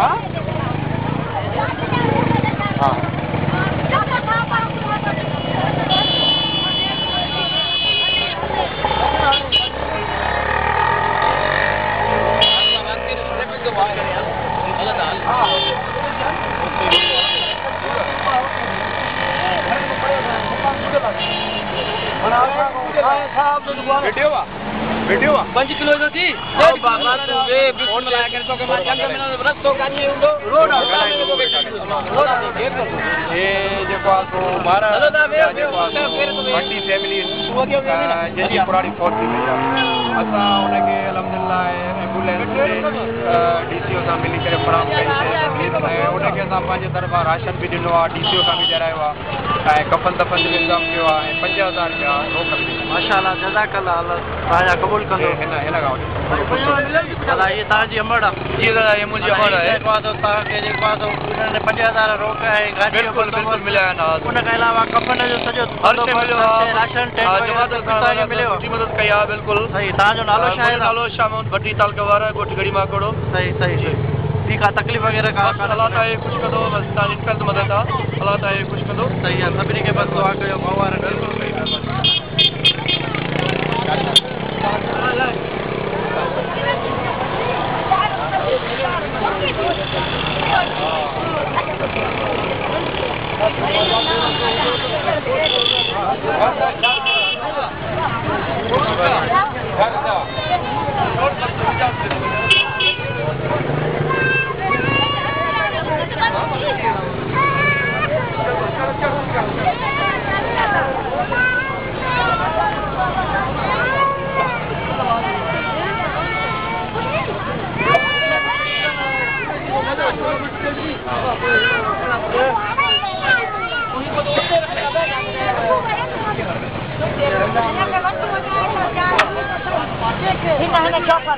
हाँ हाँ video 5 kilo जो थी बाबा तू वे फोन लगा कर तो के माध्यम से मैंने रस्तो कानी हुंदो रोड ये जेको तो बारा बड़ी फैमिली जेडी पुरानी फोर्स में असा उनके अल्हम्दुलिल्लाह एम्बुलेंस डीसीओ सा मिली करे फराम कई उनके सा पांच तरफा राशन भी दिनो आ डीसीओ का भी जरायो आ कफन दफन जो इंतजाम कियो आ 50,000 रुपया रोक माशाअल्लाह जज़ाकल्लाह अल्लाह कबूल कंदो हिन गांव चला ये ताजी अमड़ जी दादा ये मुझे अमड़ है एक बात होता है एक बात हो उन्होंने 50,000 रोक है गाड़ी बिल्कुल बिल्कुल मिला है ना उनके अलावा कफन जो सजो हर से मिलो राशन टेंट जमात पिता के मिलो जी मदद कया बिल्कुल सही ता जो नालो शायद नालो शाम भट्टी तालका वारा गोटी गड़ी मा कोड़ो सही सही ठीक है तकलीफ वगैरह का अल्लाह ताला कुछ कदो बस तानी कर मदद अल्लाह ताला कुछ कदो सही है सभी के बस दुआ कयो भगवान बिल्कुल सही Hina chopper.